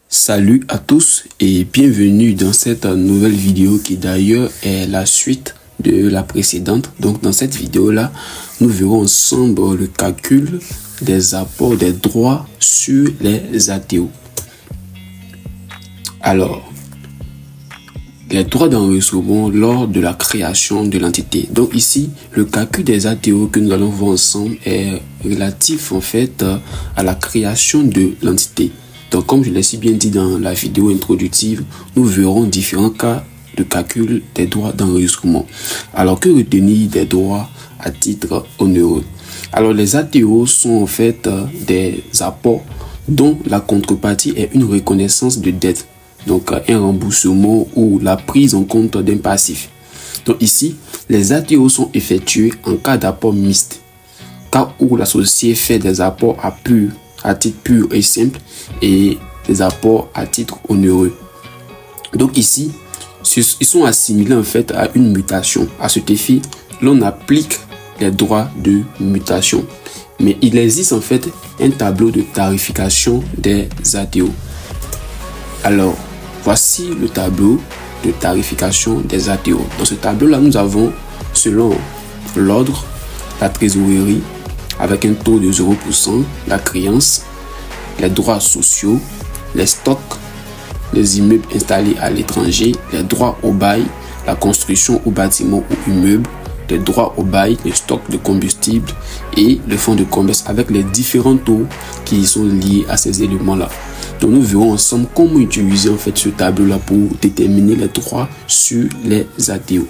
Salut à tous et bienvenue dans cette nouvelle vidéo qui d'ailleurs est la suite de la précédente. Donc dans cette vidéo là, nous verrons ensemble le calcul des apports des droits sur les ATO. Alors, les droits d'enregistrement lors de la création de l'entité. Donc ici, le calcul des ATO que nous allons voir ensemble est relatif en fait à la création de l'entité. Donc comme je l'ai si bien dit dans la vidéo introductive, nous verrons différents cas de calcul des droits d'enregistrement. Alors que retenir des droits à titre onéreux? Alors les ATO sont en fait des apports dont la contrepartie est une reconnaissance de dette. Donc un remboursement ou la prise en compte d'un passif. Donc ici, les ATO sont effectués en cas d'apport mixte, cas où l'associé fait des apports à titre pur et simple et des apports à titre onéreux. Donc ici, ils sont assimilés en fait à une mutation. À cet effet, l'on applique les droits de mutation. Mais il existe en fait un tableau de tarification des ATO. Alors, voici le tableau de tarification des ATO. Dans ce tableau-là, nous avons, selon l'ordre, la trésorerie, avec un taux de 0%, la créance, les droits sociaux, les stocks, les immeubles installés à l'étranger, les droits au bail, la construction ou bâtiment ou immeuble, les droits au bail, les stocks de combustible et le fonds de commerce avec les différents taux qui sont liés à ces éléments-là. Donc nous verrons ensemble comment utiliser en fait ce tableau-là pour déterminer les droits sur les ATO.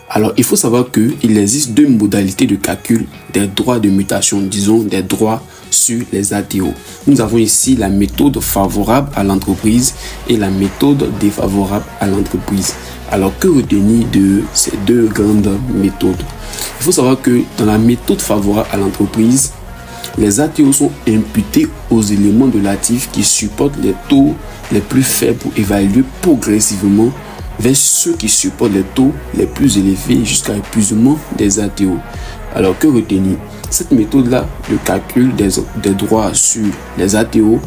Alors, il faut savoir qu'il existe deux modalités de calcul des droits de mutation, disons des droits sur les ATO. Nous avons ici la méthode favorable à l'entreprise et la méthode défavorable à l'entreprise. Alors, que retenir de ces deux grandes méthodes? Il faut savoir que dans la méthode favorable à l'entreprise, les ATO sont imputés aux éléments de l'actif qui supportent les taux les plus faibles pour évaluer progressivement vers ceux qui supportent les taux les plus élevés jusqu'à épuisement des ATO. Alors que retenir? Cette méthode-là de calcul des droits sur les ATO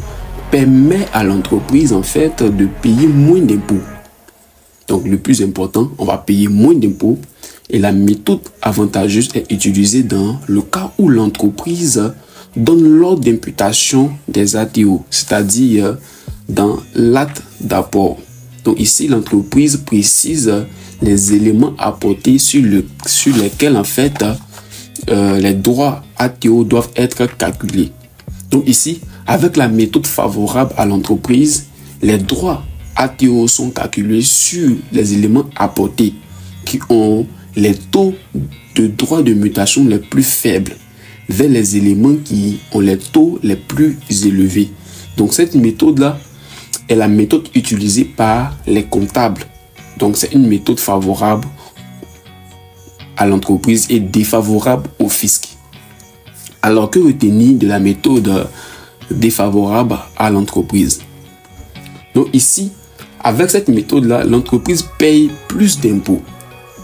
permet à l'entreprise en fait de payer moins d'impôts. Donc le plus important, on va payer moins d'impôts et la méthode avantageuse est utilisée dans le cas où l'entreprise donne l'ordre d'imputation des ATO, c'est-à-dire dans l'acte d'apport. Donc ici, l'entreprise précise les éléments apportés sur lesquels en fait les droits ATO doivent être calculés. Donc ici, avec la méthode favorable à l'entreprise, les droits ATO sont calculés sur les éléments apportés qui ont les taux de droits de mutation les plus faibles vers les éléments qui ont les taux les plus élevés. Donc cette méthode-là est la méthode utilisée par les comptables. Donc c'est une méthode favorable à l'entreprise et défavorable au fisc. Alors que retenir de la méthode défavorable à l'entreprise? Donc ici, avec cette méthode-là, l'entreprise paye plus d'impôts.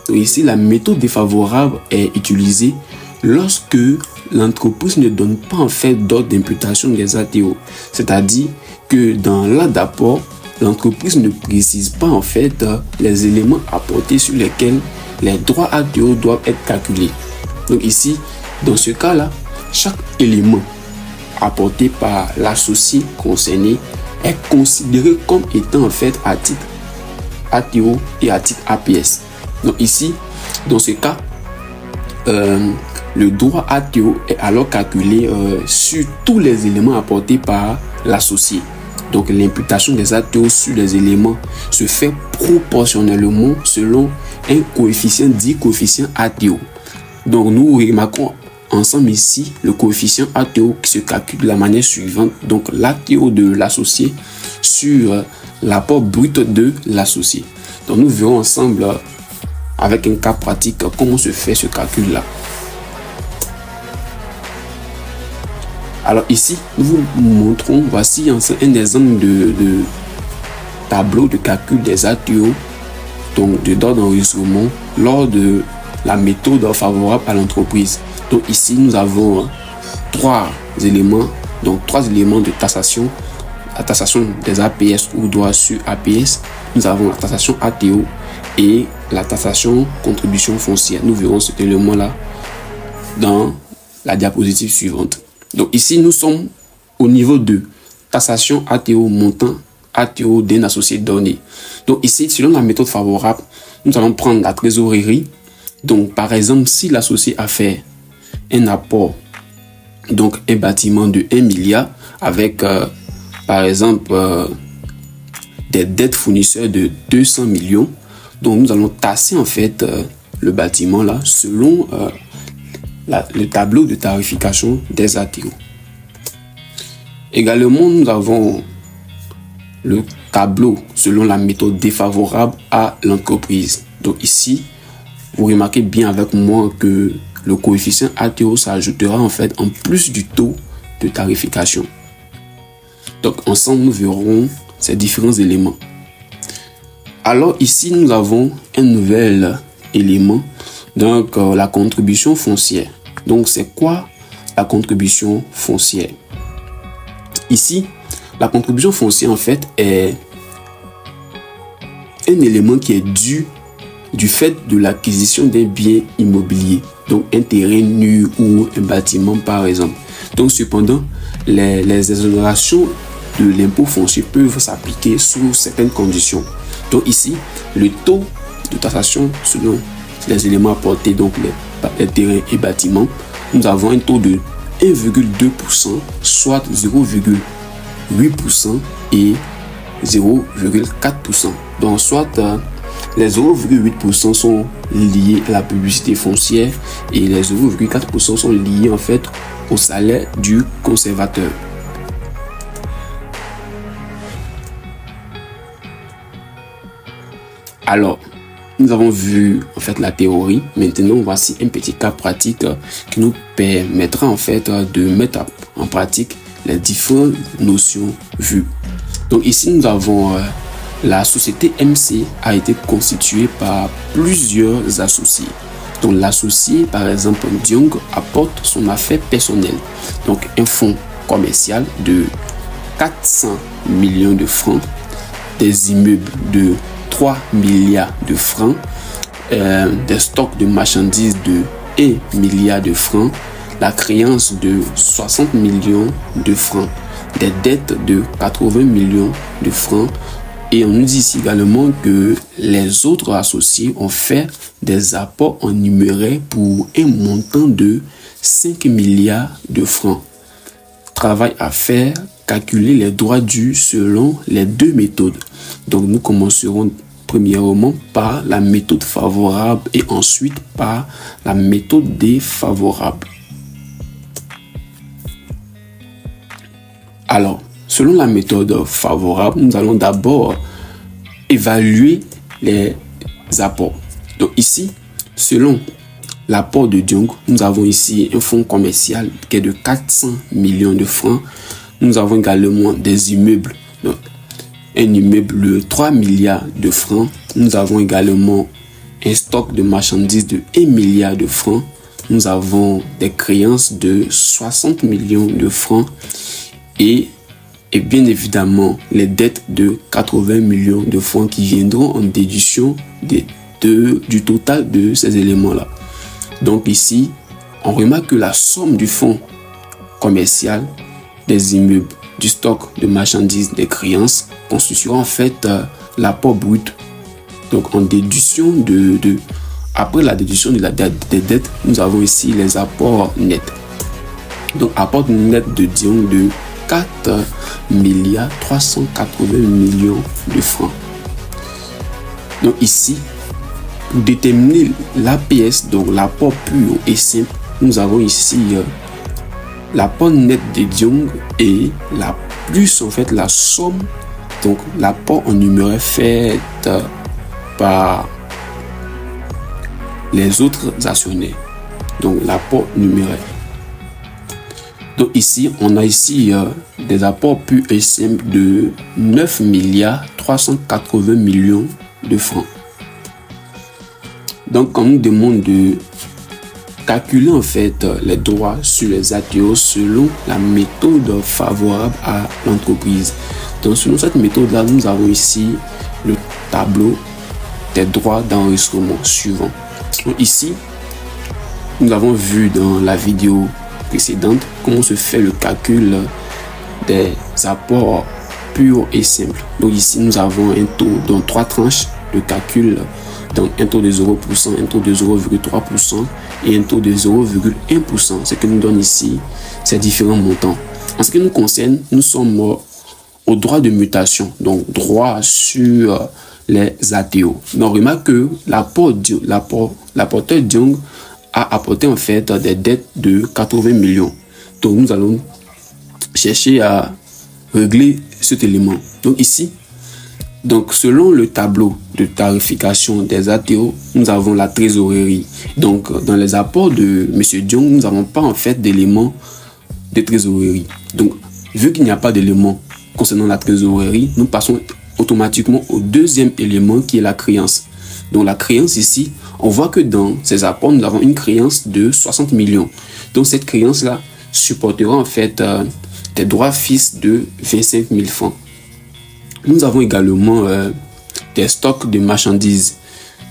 Donc ici, la méthode défavorable est utilisée lorsque l'entreprise ne donne pas en fait d'ordre d'imputation des ATO. C'est-à-dire que dans l'acte d'apport, l'entreprise ne précise pas en fait les éléments apportés sur lesquels les droits ATO doivent être calculés. Donc ici, dans ce cas-là, chaque élément apporté par l'associé concerné est considéré comme étant en fait à titre ATO et à titre APS. Donc ici, dans ce cas, le droit ATO est alors calculé sur tous les éléments apportés par l'associé. Donc l'imputation des ATO sur les éléments se fait proportionnellement selon un coefficient dit coefficient ATO. Donc nous remarquons ensemble ici le coefficient ATO qui se calcule de la manière suivante. Donc l'ATO de l'associé sur l'apport brut de l'associé. Donc nous verrons ensemble avec un cas pratique comment se fait ce calcul là. Alors ici, nous vous montrons, voici un exemple de tableau de calcul des ATO, donc de droits d'enregistrement lors de la méthode favorable à l'entreprise. Donc ici, nous avons trois éléments de taxation. La taxation des APS ou droits sur APS. Nous avons la taxation ATO et la taxation contribution foncière. Nous verrons cet élément-là dans la diapositive suivante. Donc ici, nous sommes au niveau de taxation ATO montant, ATO d'un associé donné. Donc ici, selon la méthode favorable, nous allons prendre la trésorerie. Donc par exemple, si l'associé a fait un apport, donc un bâtiment de 1 milliard avec par exemple des dettes fournisseurs de 200 millions. Donc nous allons tasser en fait le bâtiment là selon le tableau de tarification des ATO. Également, nous avons le tableau selon la méthode défavorable à l'entreprise. Donc ici, vous remarquez bien avec moi que le coefficient ATO s'ajoutera en fait en plus du taux de tarification. Donc ensemble, nous verrons ces différents éléments. Alors ici, nous avons un nouvel élément, donc la contribution foncière. Donc c'est quoi la contribution foncière? Ici, la contribution foncière en fait est un élément qui est dû du fait de l'acquisition d'un bien immobilier, donc un terrain nu ou un bâtiment par exemple. Donc cependant, les exonérations de l'impôt foncier peuvent s'appliquer sous certaines conditions. Donc ici, le taux de taxation selon les éléments apportés, donc les terrains et bâtiments, nous avons un taux de 1,2%, soit 0,8% et 0,4%. Donc soit les 0,8% sont liés à la publicité foncière et les 0,4% sont liés en fait au salaire du conservateur. Alors, nous avons vu en fait la théorie. Maintenant, voici un petit cas pratique qui nous permettra en fait de mettre en pratique les différentes notions vues. Donc ici, nous avons la société MC a été constituée par plusieurs associés. Donc l'associé, par exemple, Diong apporte son affaire personnelle. Donc un fonds commercial de 400 millions de francs, des immeubles de 3 milliards de francs, des stocks de marchandises de 1 milliard de francs, la créance de 60 millions de francs, des dettes de 80 millions de francs. Et on nous dit ici également que les autres associés ont fait des apports en numéraire pour un montant de 5 milliards de francs. Travail à faire, calculer les droits dus selon les deux méthodes. Donc nous commencerons premièrement par la méthode favorable et ensuite par la méthode défavorable. Alors, selon la méthode favorable, nous allons d'abord évaluer les apports. Donc ici, selon l'apport de Diong, nous avons ici un fonds commercial qui est de 400 millions de francs. Nous avons également des immeubles. Donc, un immeuble de 3 milliards de francs. Nous avons également un stock de marchandises de 1 milliard de francs. Nous avons des créances de 60 millions de francs et bien évidemment les dettes de 80 millions de francs qui viendront en déduction du total de ces éléments-là. Donc ici, on remarque que la somme du fonds commercial, des immeubles, du stock de marchandises, des créances constituera en fait l'apport brut. Donc en déduction après la déduction des dettes, nous avons ici les apports nets. Donc apport net de Diong de 4 milliards 380 millions de francs. Donc ici, pour déterminer l'APS, donc l'apport pur et simple, nous avons ici l'apport net de Diong et plus en fait la somme, donc l'apport en numéraire fait par les autres actionnaires. Donc l'apport numéraire. Donc ici, on a ici des apports purs et simples de 9 milliards 380 millions de francs. Donc, on nous demande de calculer en fait les droits sur les ATO selon la méthode favorable à l'entreprise. Donc, selon cette méthode-là, nous avons ici le tableau des droits d'enregistrement suivant. Donc, ici, nous avons vu dans la vidéo précédente comment se fait le calcul des apports purs et simples. Donc ici, nous avons un taux dans 3 tranches de calcul, donc un taux de 0%, un taux de 0,3% et un taux de 0,1%. Ce que nous donne ici ces différents montants. En ce qui nous concerne, nous sommes au droit de mutation, donc droit sur les ATO. Donc remarque que l'apporteur Diong a apporté en fait des dettes de 80 millions. Donc nous allons chercher à régler cet élément. Donc ici, donc selon le tableau de tarification des ATO, nous avons la trésorerie. Donc dans les apports de M. Diong, nous n'avons pas en fait d'éléments de trésorerie. Donc vu qu'il n'y a pas d'éléments concernant la trésorerie, nous passons automatiquement au deuxième élément qui est la créance. Donc la créance ici, on voit que dans ces apports, nous avons une créance de 60 millions. Donc cette créance-là supportera en fait des droits fixes de 25 000 francs. Nous avons également des stocks de marchandises.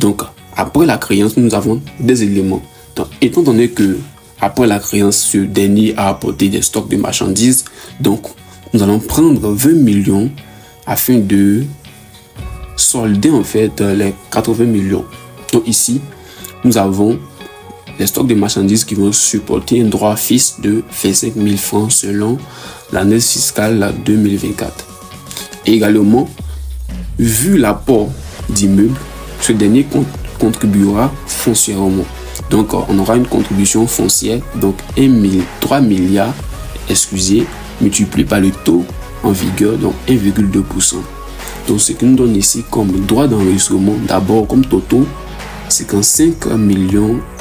Donc après la créance, nous avons des éléments. Donc, étant donné que après la créance, ce dernier a apporté des stocks de marchandises, donc nous allons prendre 20 millions afin de solder en fait les 80 millions. Donc ici, nous avons les stocks de marchandises qui vont supporter un droit fixe de 25 000 francs selon l'année fiscale 2024. Et également, vu l'apport d'immeubles, ce dernier contribuera foncièrement. Donc on aura une contribution foncière, donc 3 milliards, excusez, multiplié par le taux en vigueur, donc 1,2%. Donc ce que nous donne ici comme droit d'enregistrement, d'abord comme totaux, 55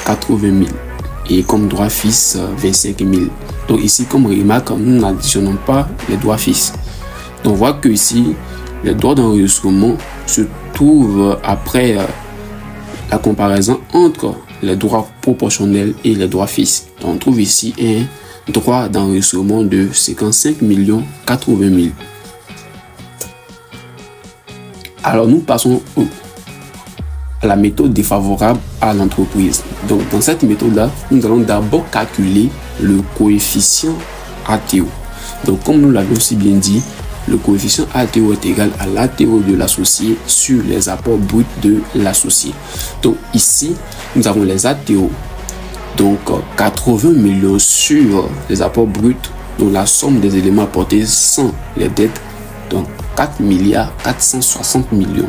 80 000 et comme droit fixe 25 000. Donc ici comme remarque, nous n'additionnons pas les droits fixes. Donc on voit que ici les droits d'enregistrement se trouvent après la comparaison entre les droits proportionnels et les droits fixes. Donc on trouve ici un droit d'enregistrement de 55 80 000. Alors nous passons à la méthode défavorable à l'entreprise. Donc dans cette méthode-là, nous allons d'abord calculer le coefficient ATO. Donc comme nous l'avons aussi bien dit, le coefficient ATO est égal à l'ATO de l'associé sur les apports bruts de l'associé. Donc ici, nous avons les ATO. Donc 80 millions sur les apports bruts, donc la somme des éléments apportés sans les dettes, donc 4 milliards 460 millions.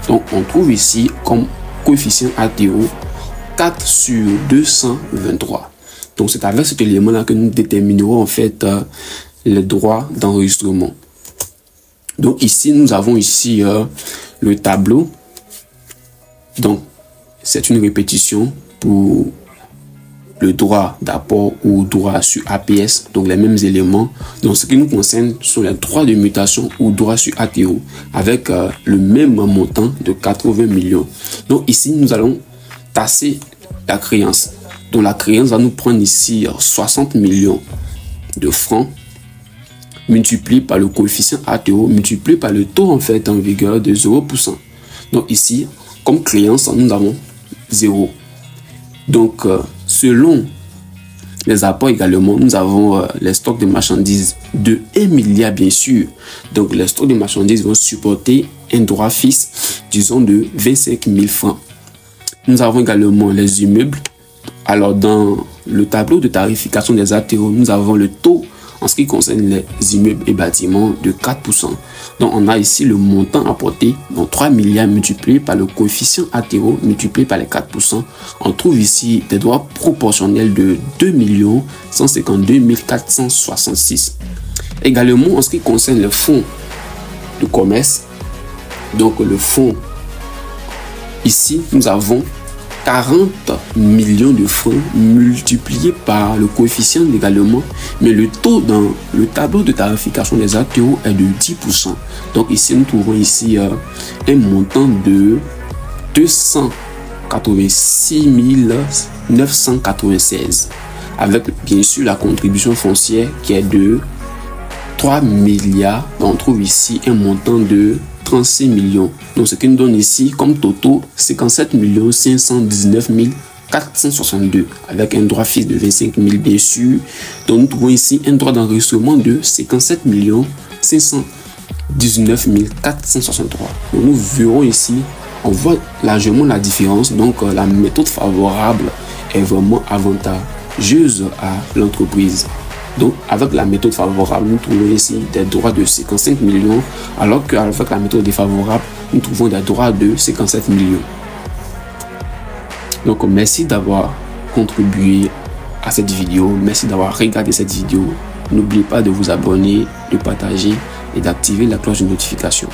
Donc on trouve ici comme coefficient ATO 4 sur 223. Donc c'est avec cet élément là que nous déterminerons en fait les droits d'enregistrement. Donc ici nous avons ici le tableau. Donc c'est une répétition pour le droit d'apport ou droit sur APS, donc les mêmes éléments. Donc ce qui nous concerne sont les droits de mutation ou droits sur ATO avec le même montant de 80 millions. Donc ici nous allons tasser la créance. Donc la créance va nous prendre ici 60 millions de francs multiplié par le coefficient ATO multiplié par le taux en fait en vigueur de 0%. Donc ici comme créance nous avons 0. Donc selon les apports également, nous avons les stocks de marchandises de 1 milliard bien sûr. Donc les stocks de marchandises vont supporter un droit fixe, disons de 25 000 francs. Nous avons également les immeubles. Alors dans le tableau de tarification des ATO, nous avons le taux en ce qui concerne les immeubles et bâtiments de 4%. Donc on a ici le montant apporté, donc 3 milliards multiplié par le coefficient ATO multiplié par les 4%. On trouve ici des droits proportionnels de 2 152 466. Également en ce qui concerne le fonds de commerce, donc le fonds, ici nous avons 40 millions de francs multipliés par le coefficient également, mais le taux dans le tableau de tarification des ATO est de 10%. Donc ici nous trouvons ici un montant de 240 386 996. Avec bien sûr la contribution foncière qui est de 3 milliards. On trouve ici un montant de 36 millions. Donc ce qui nous donne ici comme totaux 57 519 462 avec un droit fixe de 25 000 bien sûr. Donc nous trouvons ici un droit d'enregistrement de 57 519 463. Donc nous verrons ici, on voit largement la différence. Donc la méthode favorable est vraiment avantageuse à l'entreprise. Donc avec la méthode favorable, nous trouvons ici des droits de 55 millions, alors qu'avec la méthode défavorable, nous trouvons des droits de 57 millions. Donc merci d'avoir contribué à cette vidéo, merci d'avoir regardé cette vidéo. N'oubliez pas de vous abonner, de partager et d'activer la cloche de notification.